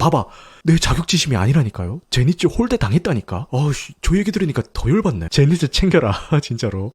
봐봐, 내 자격지심이 아니라니까요. 제니츠 홀대 당했다니까. 저 얘기 들으니까 더 열받네. 제니츠 챙겨라 진짜로.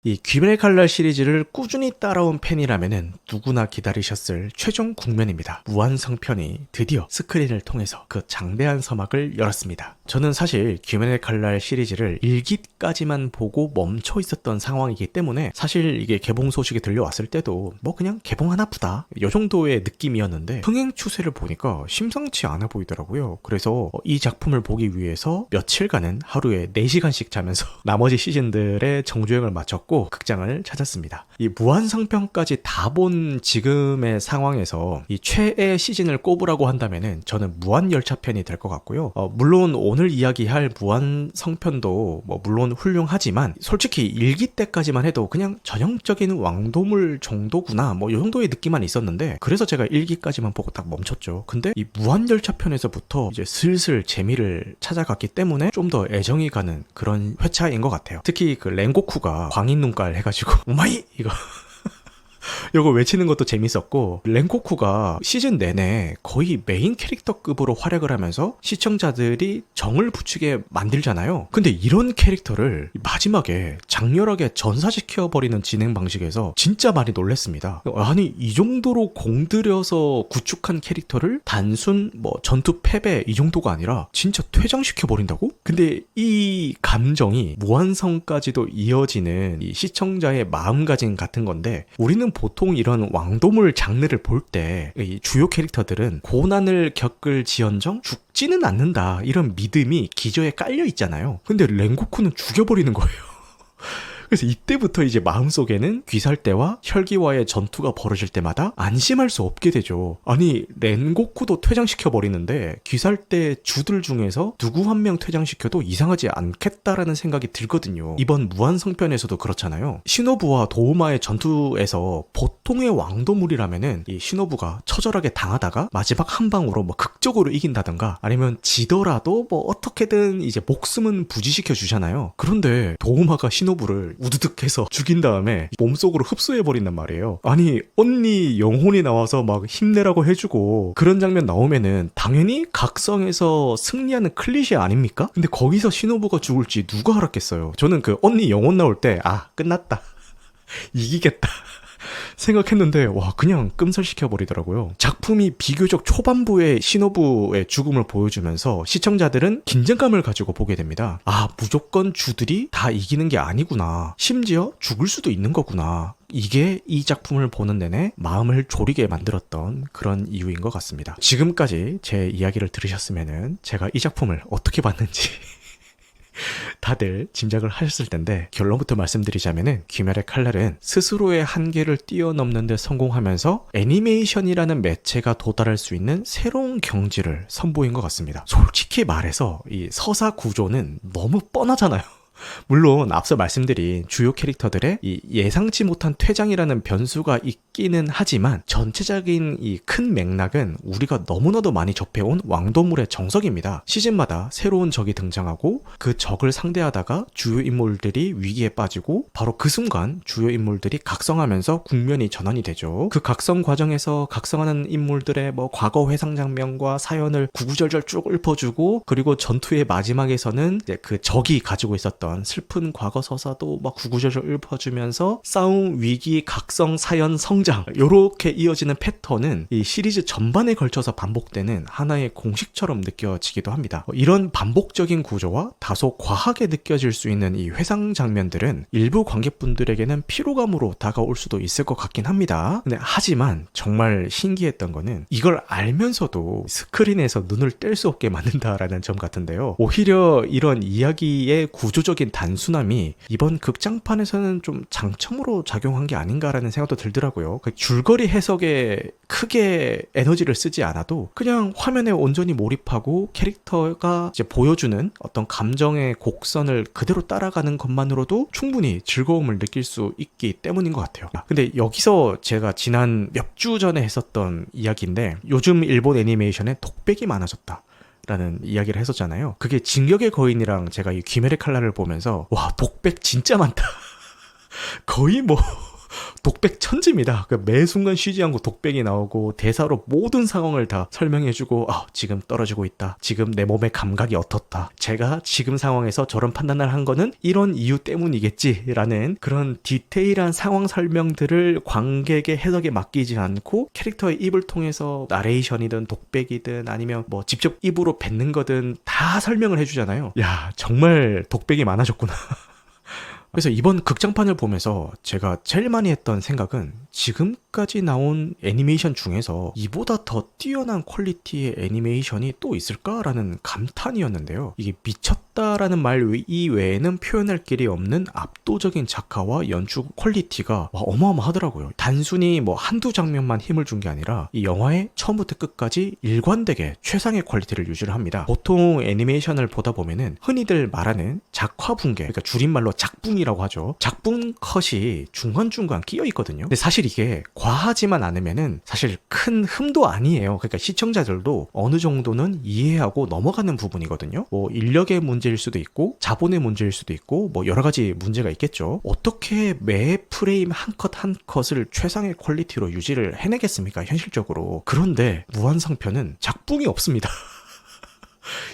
이 귀멸의 칼날 시리즈를 꾸준히 따라온 팬이라면은 누구나 기다리셨을 최종 국면입니다. 무한성편이 드디어 스크린을 통해서 그 장대한 서막을 열었습니다. 저는 사실 귀멸의 칼날 시리즈를 1기까지만 보고 멈춰 있었던 상황이기 때문에 사실 이게 개봉 소식이 들려왔을 때도 뭐 그냥 개봉하나 보다 요 정도의 느낌이었는데 흥행 추세를 보니까 심상치 않아 보이더라고요. 그래서 이 작품을 보기 위해서 며칠간은 하루에 4시간씩 자면서 나머지 시즌들의 정주행을 마쳤고 극장을 찾았습니다. 이 무한성편까지 다 본 지금의 상황에서 이 최애 시즌을 꼽으라고 한다면은 저는 무한열차편이 될 것 같고요. 물론 오늘 이야기할 무한성편도 뭐 물론 훌륭하지만 솔직히 1기 때까지만 해도 그냥 전형적인 왕도물 정도구나 뭐 이 정도의 느낌만 있었는데 그래서 제가 1기까지만 보고 딱 멈췄죠. 근데 이 무한열차편에서부터 이제 슬슬 재미를 찾아갔기 때문에 좀 더 애정이 가는 그런 회차인 것 같아요. 특히 그 렌고쿠가 광인 눈깔 해가지고 오마이 이거 이거 외치는 것도 재밌었고 렌고쿠가 시즌 내내 거의 메인 캐릭터급으로 활약을 하면서 시청자들이 정을 붙이게 만들잖아요. 근데 이런 캐릭터를 마지막에 장렬하게 전사시켜버리는 진행 방식에서 진짜 많이 놀랬습니다. 아니 이 정도로 공들여서 구축한 캐릭터를 단순 뭐 전투 패배 이 정도가 아니라 진짜 퇴장시켜버린다고? 근데 이 감정이 무한성까지도 이어지는 이 시청자의 마음가짐 같은 건데 우리는 보통 이런 왕도물 장르를 볼 때 이 주요 캐릭터들은 고난을 겪을지언정 죽지는 않는다 이런 믿음이 기저에 깔려 있잖아요. 근데 렌고쿠는 죽여버리는 거예요. 그래서 이때부터 이제 마음속에는 귀살대와 혈기와의 전투가 벌어질 때마다 안심할 수 없게 되죠. 아니 렌고쿠도 퇴장시켜버리는데 귀살대 주들 중에서 누구 한 명 퇴장시켜도 이상하지 않겠다라는 생각이 들거든요. 이번 무한성편에서도 그렇잖아요. 시노부와 도우마의 전투에서 보통의 왕도물이라면은 이 시노부가 처절하게 당하다가 마지막 한 방으로 뭐 극적으로 이긴다던가 아니면 지더라도 뭐 어떻게든 이제 목숨은 부지시켜 주잖아요. 그런데 도우마가 시노부를 우드득 해서 죽인 다음에 몸속으로 흡수해버린단 말이에요. 아니 언니 영혼이 나와서 막 힘내라고 해주고 그런 장면 나오면은 당연히 각성에서 승리하는 클리셰 아닙니까? 근데 거기서 시노부가 죽을지 누가 알았겠어요. 저는 그 언니 영혼 나올 때 끝났다 이기겠다 생각했는데 와 그냥 끔살시켜버리더라고요. 작품이 비교적 초반부에 시노부의 죽음을 보여주면서 시청자들은 긴장감을 가지고 보게 됩니다. 무조건 주들이 다 이기는 게 아니구나. 심지어 죽을 수도 있는 거구나. 이게 이 작품을 보는 내내 마음을 졸이게 만들었던 그런 이유인 것 같습니다. 지금까지 제 이야기를 들으셨으면은 제가 이 작품을 어떻게 봤는지 다들 짐작을 하셨을 텐데 결론부터 말씀드리자면은 귀멸의 칼날은 스스로의 한계를 뛰어넘는 데 성공하면서 애니메이션이라는 매체가 도달할 수 있는 새로운 경지를 선보인 것 같습니다. 솔직히 말해서 이 서사 구조는 너무 뻔하잖아요. 물론 앞서 말씀드린 주요 캐릭터들의 이 예상치 못한 퇴장이라는 변수가 있기는 하지만 전체적인 이 큰 맥락은 우리가 너무나도 많이 접해온 왕도물의 정석입니다. 시즌마다 새로운 적이 등장하고 그 적을 상대하다가 주요 인물들이 위기에 빠지고 바로 그 순간 주요 인물들이 각성하면서 국면이 전환이 되죠. 그 각성 과정에서 각성하는 인물들의 뭐 과거 회상 장면과 사연을 구구절절 쭉 읊어주고 그리고 전투의 마지막에서는 이제 그 적이 가지고 있었던 슬픈 과거 서사도 막 구구절절 읊어주면서 싸움, 위기, 각성, 사연, 성장 요렇게 이어지는 패턴은 이 시리즈 전반에 걸쳐서 반복되는 하나의 공식처럼 느껴지기도 합니다. 이런 반복적인 구조와 다소 과하게 느껴질 수 있는 이 회상 장면들은 일부 관객분들에게는 피로감으로 다가올 수도 있을 것 같긴 합니다. 근데 하지만 정말 신기했던 거는 이걸 알면서도 스크린에서 눈을 뗄 수 없게 만든다라는 점 같은데요. 오히려 이런 이야기의 구조적인 단순함이 이번 극장판에서는 좀 장점으로 작용한 게 아닌가라는 생각도 들더라고요. 줄거리 해석에 크게 에너지를 쓰지 않아도 그냥 화면에 온전히 몰입하고 캐릭터가 이제 보여주는 어떤 감정의 곡선을 그대로 따라가는 것만으로도 충분히 즐거움을 느낄 수 있기 때문인 것 같아요. 근데 여기서 제가 지난 몇 주 전에 했었던 이야기인데 요즘 일본 애니메이션에 독백이 많아졌다 라는 이야기를 했었잖아요. 그게 진격의 거인이랑 제가 이 귀멸의 칼날을 보면서 와 독백 진짜 많다. 거의 뭐 독백 천지입니다. 매 순간 쉬지 않고 독백이 나오고 대사로 모든 상황을 다 설명해주고 지금 떨어지고 있다. 지금 내 몸의 감각이 어떻다. 제가 지금 상황에서 저런 판단을 한 거는 이런 이유 때문이겠지라는 그런 디테일한 상황 설명들을 관객의 해석에 맡기지 않고 캐릭터의 입을 통해서 나레이션이든 독백이든 아니면 뭐 직접 입으로 뱉는 거든 다 설명을 해주잖아요. 야, 정말 독백이 많아졌구나. 그래서 이번 극장판을 보면서 제가 제일 많이 했던 생각은 지금까지 나온 애니메이션 중에서 이보다 더 뛰어난 퀄리티의 애니메이션이 또 있을까라는 감탄이었는데요. 이게 미쳤다라는 말 이외에는 표현할 길이 없는 압도적인 작화와 연출 퀄리티가 어마어마하더라고요. 단순히 뭐 한두 장면만 힘을 준 게 아니라 이 영화의 처음부터 끝까지 일관되게 최상의 퀄리티를 유지를 합니다. 보통 애니메이션을 보다 보면은 흔히들 말하는 작화 붕괴, 그러니까 줄임말로 작붕이라고 하죠. 작붕 컷이 중간중간 끼어 있거든요. 근데 사실 이게 과하지만 않으면은 사실 큰 흠도 아니에요. 그러니까 시청자들도 어느 정도는 이해하고 넘어가는 부분이거든요. 뭐 인력의 문제일 수도 있고 자본의 문제일 수도 있고 뭐 여러 가지 문제가 있겠죠. 어떻게 매 프레임 한 컷 한 컷을 최상의 퀄리티로 유지를 해내겠습니까? 현실적으로. 그런데 무한상편은 작붕이 없습니다.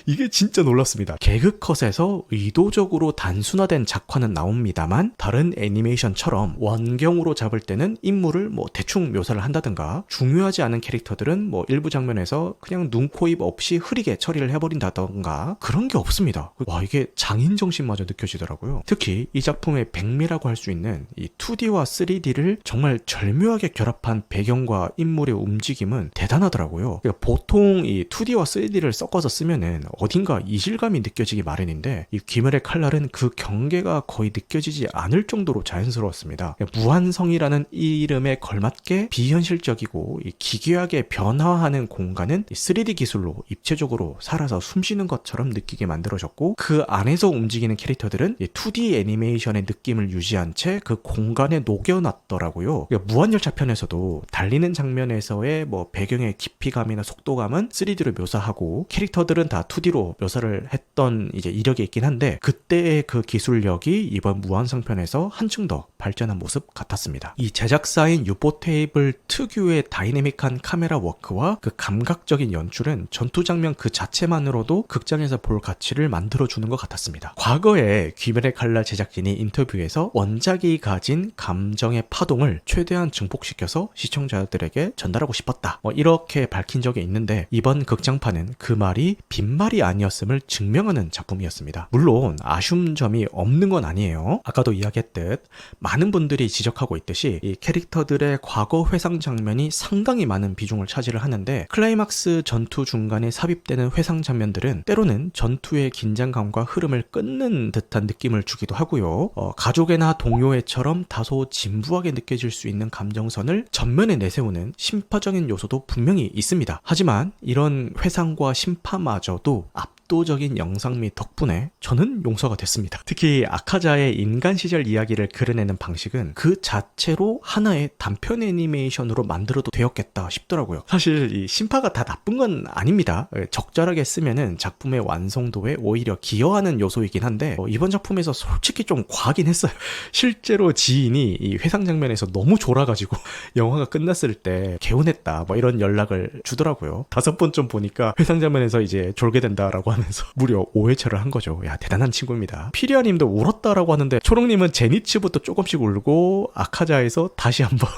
이게 진짜 놀랍습니다. 개그컷에서 의도적으로 단순화된 작화는 나옵니다만 다른 애니메이션처럼 원경으로 잡을 때는 인물을 뭐 대충 묘사를 한다든가 중요하지 않은 캐릭터들은 뭐 일부 장면에서 그냥 눈, 코, 입 없이 흐리게 처리를 해버린다던가 그런 게 없습니다. 와, 이게 장인 정신마저 느껴지더라고요. 특히 이 작품의 백미라고 할 수 있는 이 2D와 3D를 정말 절묘하게 결합한 배경과 인물의 움직임은 대단하더라고요. 그러니까 보통 이 2D와 3D를 섞어서 쓰면 어딘가 이질감이 느껴지기 마련인데 이 귀멸의 칼날은 그 경계가 거의 느껴지지 않을 정도로 자연스러웠습니다. 무한성이라는 이름에 걸맞게 비현실적이고 기괴하게 변화하는 공간은 3D 기술로 입체적으로 살아서 숨쉬는 것처럼 느끼게 만들어졌고 그 안에서 움직이는 캐릭터들은 2D 애니메이션의 느낌을 유지한 채 그 공간에 녹여놨더라고요. 무한열차 편에서도 달리는 장면에서의 뭐 배경의 깊이감이나 속도감은 3D로 묘사하고 캐릭터들은 다 2D로 묘사를 했던 이제 이력이 있긴 한데 그때의 그 기술력이 이번 무한성편에서 한층 더 발전한 모습 같았습니다. 이 제작사인 유포테이블 특유의 다이내믹한 카메라 워크와 그 감각적인 연출은 전투 장면 그 자체만으로도 극장에서 볼 가치를 만들어주는 것 같았습니다. 과거에 귀멸의 칼날 제작진이 인터뷰에서 원작이 가진 감정의 파동을 최대한 증폭시켜서 시청자들에게 전달하고 싶었다. 이렇게 밝힌 적이 있는데 이번 극장판은 그 말이 빈말이 아니었음을 증명하는 작품이었습니다. 물론 아쉬운 점이 없는 건 아니에요. 아까도 이야기했듯 많은 분들이 지적하고 있듯이 이 캐릭터들의 과거 회상 장면이 상당히 많은 비중을 차지를 하는데 클라이막스 전투 중간에 삽입되는 회상 장면들은 때로는 전투의 긴장감과 흐름을 끊는 듯한 느낌을 주기도 하고요. 가족애나 동료애처럼 다소 진부하게 느껴질 수 있는 감정선을 전면에 내세우는 심파적인 요소도 분명히 있습니다. 하지만 이런 회상과 심파마저도 압도적인 영상미 덕분에 저는 용서가 됐습니다. 특히 아카자의 인간 시절 이야기를 그려내는 방식은 그 자체로 하나의 단편 애니메이션으로 만들어도 되었겠다 싶더라고요. 사실 이 심파가 다 나쁜 건 아닙니다. 적절하게 쓰면은 작품의 완성도에 오히려 기여하는 요소이긴 한데 이번 작품에서 솔직히 좀 과하긴 했어요. 실제로 지인이 이 회상 장면에서 너무 졸아가지고 영화가 끝났을 때 개운했다 뭐 이런 연락을 주더라고요. 5번 보니까 회상 장면에서 이제 졸게 된다라고 하면서 무려 5회차를 한 거죠. 야, 대단한 친구입니다. 피리아님도 울었다라고 하는데 초롱님은 제니츠부터 조금씩 울고 아카자에서 다시 한번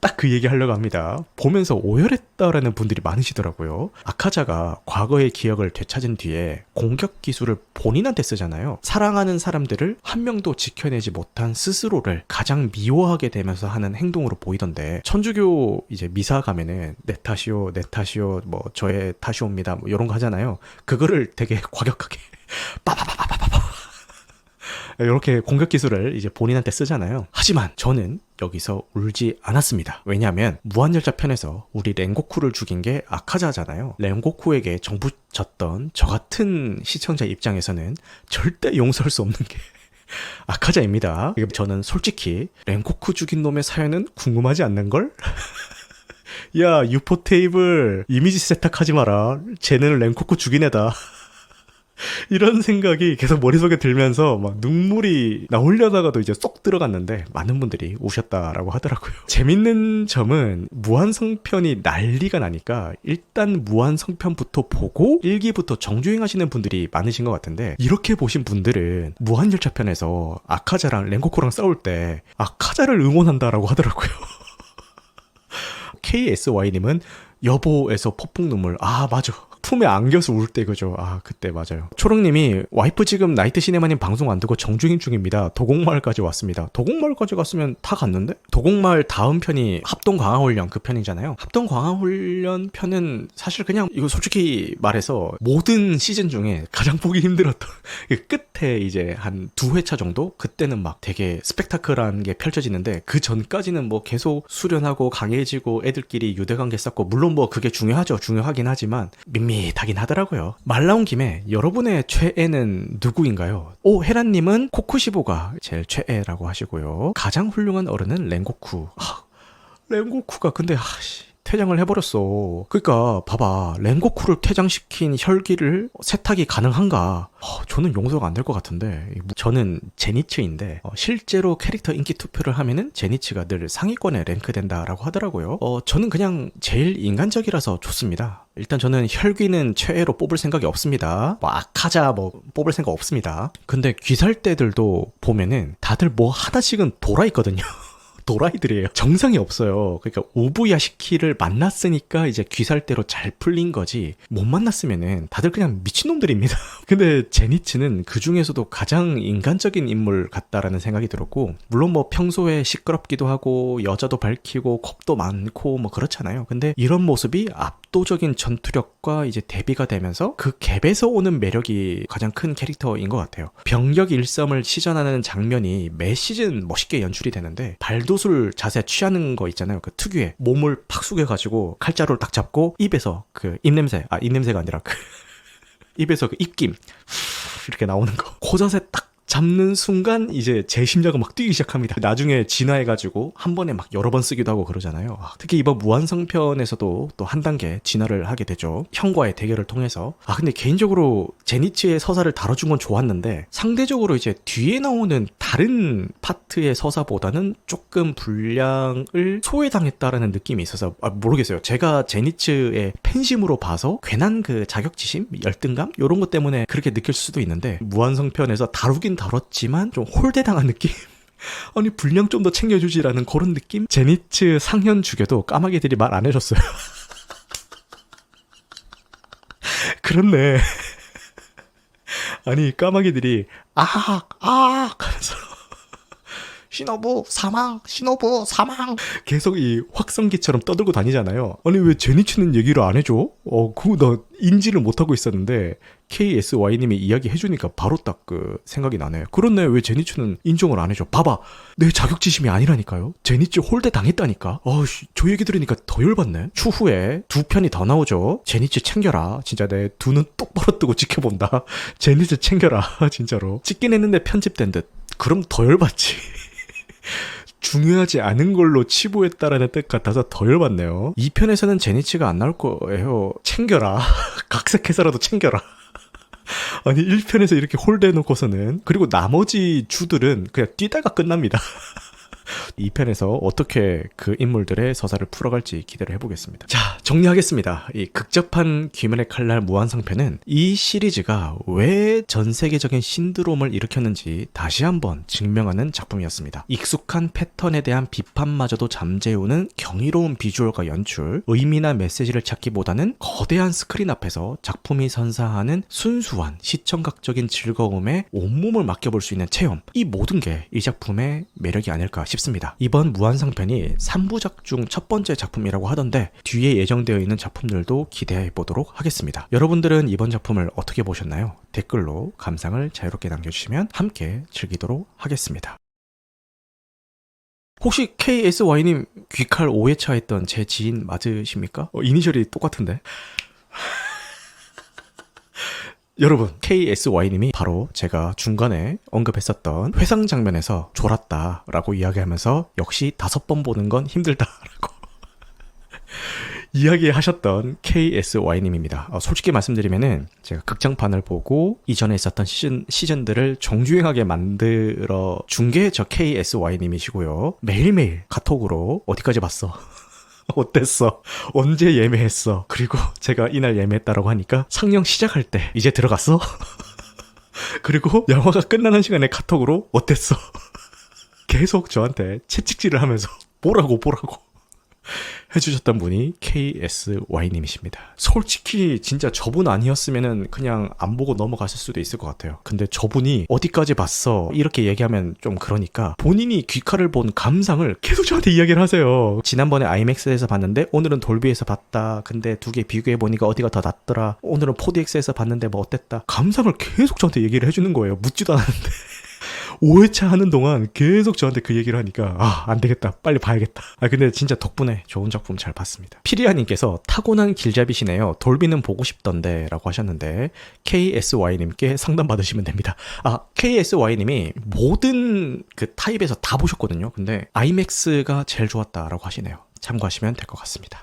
딱 그 얘기 하려고 합니다. 보면서 오열했다라는 분들이 많으시더라고요. 아카자가 과거의 기억을 되찾은 뒤에 공격 기술을 본인한테 쓰잖아요. 사랑하는 사람들을 한 명도 지켜내지 못한 스스로를 가장 미워하게 되면서 하는 행동으로 보이던데 천주교 이제 미사 가면은 내 탓이요 내 탓이요 뭐 저의 탓이옵니다 뭐 이런 거 하잖아요. 그거를 되게 과격하게 빠바바바바바바 이렇게 공격 기술을 이제 본인한테 쓰잖아요. 하지만 저는 여기서 울지 않았습니다. 왜냐하면 무한열차 편에서 우리 렌고쿠를 죽인 게 아카자잖아요. 렌고쿠에게 정붙였던 저 같은 시청자 입장에서는 절대 용서할 수 없는 게 아카자입니다. 저는 솔직히 렌고쿠 죽인 놈의 사연은 궁금하지 않는걸? 야, 유포테이블 이미지 세탁하지 마라. 쟤는 렌고쿠 죽인 애다. 이런 생각이 계속 머릿속에 들면서 막 눈물이 나오려다가도 이제 쏙 들어갔는데 많은 분들이 우셨다라고 하더라고요. 재밌는 점은 무한성편이 난리가 나니까 일단 무한성편부터 보고 1기부터 정주행하시는 분들이 많으신 것 같은데, 이렇게 보신 분들은 무한열차편에서 아카자랑 렌고쿠랑 싸울 때 아카자를 응원한다라고 하더라고요. KSY님은 여보에서 폭풍 눈물. 아, 맞아. 품에 안겨서 울 때 그죠. 아, 그때 맞아요. 초롱님이 와이프 지금 나이트 시네마님 방송 안 듣고 정주행 중입니다. 도곡마을까지 왔습니다. 도곡마을까지 갔으면 다 갔는데? 도곡마을 다음 편이 합동광화훈련 그 편이잖아요. 합동광화훈련 편은 사실 그냥 이거 솔직히 말해서 모든 시즌 중에 가장 보기 힘들었던 끝에 이제 한 2회차 정도? 그때는 막 되게 스펙타클한 게 펼쳐지는데, 그 전까지는 뭐 계속 수련하고 강해지고 애들끼리 유대관계 쌓고, 물론 뭐 그게 중요하죠. 중요하긴 하지만 밋밋하긴 하더라고요. 말 나온 김에 여러분의 최애는 누구인가요? 오, 헤라님은 코쿠시보가 제일 최애라고 하시고요. 가장 훌륭한 어른은 렌고쿠. 렌고쿠가 근데 퇴장을 해버렸어. 그러니까 봐봐, 렌고쿠를 퇴장시킨 혈기를 세탁이 가능한가? 저는 용서가 안 될 것 같은데. 저는 제니츠인데 실제로 캐릭터 인기 투표를 하면은 제니츠가 늘 상위권에 랭크된다라고 하더라고요. 저는 그냥 제일 인간적이라서 좋습니다. 일단 저는 혈귀는 최애로 뽑을 생각이 없습니다. 뭐 아카자 뭐 뽑을 생각 없습니다. 근데 귀살대들도 보면은 다들 뭐 하나씩은 돌아있거든요. 도라이들이에요. 정상이 없어요. 그러니까 우부야시키를 만났으니까 이제 귀살대로 잘 풀린 거지, 못 만났으면은 다들 그냥 미친놈들입니다. 근데 제니츠는 그 중에서도 가장 인간적인 인물 같다라는 생각이 들었고, 물론 뭐 평소에 시끄럽기도 하고 여자도 밝히고 겁도 많고 뭐 그렇잖아요. 근데 이런 모습이 압도적인 전투력과 이제 대비가 되면서 그 갭에서 오는 매력이 가장 큰 캐릭터인 것 같아요. 병력 일섬을 시전하는 장면이 매 시즌 멋있게 연출이 되는데, 발도술 자세 취하는 거 있잖아요. 그 특유의 몸을 팍 숙여가지고 칼자루를 딱 잡고 입에서 그 입냄새가 아니라 그 입에서 그 입김 이렇게 나오는 거, 그 자세 딱 잡는 순간 이제 제 심장은 막 뛰기 시작합니다. 나중에 진화해가지고 한 번에 막 여러 번 쓰기도 하고 그러잖아요. 특히 이번 무한성편에서도 또 한 단계 진화를 하게 되죠. 형과의 대결을 통해서. 근데 개인적으로 제니츠의 서사를 다뤄준 건 좋았는데, 상대적으로 이제 뒤에 나오는 다른 파트의 서사보다는 조금 분량을 소외당했다라는 느낌이 있어서 모르겠어요. 제가 제니츠의 팬심으로 봐서 괜한 그 자격지심, 열등감 이런 것 때문에 그렇게 느낄 수도 있는데, 무한성편에서 다루긴 다뤘지만 좀 홀대당한 느낌? 아니 분량 좀 더 챙겨주지라는 그런 느낌? 제니츠 상현 죽여도 까마귀들이 말 안 해줬어요. 그렇네. 아니 까마귀들이 하면서 시노부 사망 계속 이 확성기처럼 떠들고 다니잖아요. 아니 왜 제니츠는 얘기를 안 해줘? 그거 나 인지를 못하고 있었는데 KSY님이 이야기 해주니까 바로 딱 그 생각이 나네. 그렇네, 왜 제니츠는 인정을 안 해줘? 봐봐, 내 자격지심이 아니라니까요. 제니츠 홀대 당했다니까. 저 얘기 들으니까 더 열받네. 추후에 2편이 더 나오죠. 제니츠 챙겨라. 진짜 내 두 눈 똑바로 뜨고 지켜본다. 제니츠 챙겨라. 진짜로 찍긴 했는데 편집된 듯. 그럼 더 열받지. 중요하지 않은 걸로 치부했다라는 뜻 같아서 더 열받네요. 2편에서는 제니츠가 안 나올 거예요. 챙겨라. 각색해서라도 챙겨라. 아니 1편에서 이렇게 홀대해놓고서는, 그리고 나머지 주들은 그냥 뛰다가 끝납니다. 2편에서 어떻게 그 인물들의 서사를 풀어갈지 기대를 해보겠습니다. 자, 정리하겠습니다. 이 극접한 귀면의 칼날 무한성편은 이 시리즈가 왜 전 세계적인 신드롬을 일으켰는지 다시 한번 증명하는 작품이었습니다. 익숙한 패턴에 대한 비판마저도 잠재우는 경이로운 비주얼과 연출, 의미나 메시지를 찾기보다는 거대한 스크린 앞에서 작품이 선사하는 순수한 시청각적인 즐거움에 온몸을 맡겨볼 수 있는 체험, 이 모든 게 이 작품의 매력이 아닐까 싶습니다. 이번 무한성편이 3부작 중 첫 번째 작품이라고 하던데, 뒤에 예정되어 있는 작품들도 기대해 보도록 하겠습니다. 여러분들은 이번 작품을 어떻게 보셨나요? 댓글로 감상을 자유롭게 남겨주시면 함께 즐기도록 하겠습니다. 혹시 KSY님 귀칼 5회차 했던 제 지인 맞으십니까? 이니셜이 똑같은데? 여러분, KSY님이 바로 제가 중간에 언급했었던 회상 장면에서 졸았다라고 이야기하면서 역시 5번 보는 건 힘들다라고 이야기하셨던 KSY님입니다. 솔직히 말씀드리면은 제가 극장판을 보고 이전에 있었던 시즌들을 정주행하게 만들어 준 게 저 KSY님이시고요. 매일매일 카톡으로 어디까지 봤어? 어땠어? 언제 예매했어? 그리고 제가 이날 예매했다라고 하니까 상영 시작할 때 이제 들어갔어? 그리고 영화가 끝나는 시간에 카톡으로 어땠어? 계속 저한테 채찍질을 하면서 보라고 해주셨던 분이 KSY님이십니다. 솔직히 진짜 저분 아니었으면은 그냥 안 보고 넘어갔을 수도 있을 것 같아요. 근데 저분이 어디까지 봤어? 이렇게 얘기하면 좀 그러니까 본인이 귀칼을 본 감상을 계속 저한테 이야기를 하세요. 지난번에 아이맥스에서 봤는데 오늘은 돌비에서 봤다. 근데 두 개 비교해보니까 어디가 더 낫더라. 오늘은 4DX에서 봤는데 뭐 어땠다. 감상을 계속 저한테 얘기를 해주는 거예요. 묻지도 않았는데. 5회차 하는 동안 계속 저한테 그 얘기를 하니까 안 되겠다. 빨리 봐야겠다. 근데 진짜 덕분에 좋은 작품 잘 봤습니다. 피리아님께서 타고난 길잡이시네요. 돌비는 보고 싶던데 라고 하셨는데 KSY님께 상담 받으시면 됩니다. KSY님이 모든 그 타입에서 다 보셨거든요. 근데 아이맥스가 제일 좋았다라고 하시네요. 참고하시면 될 것 같습니다.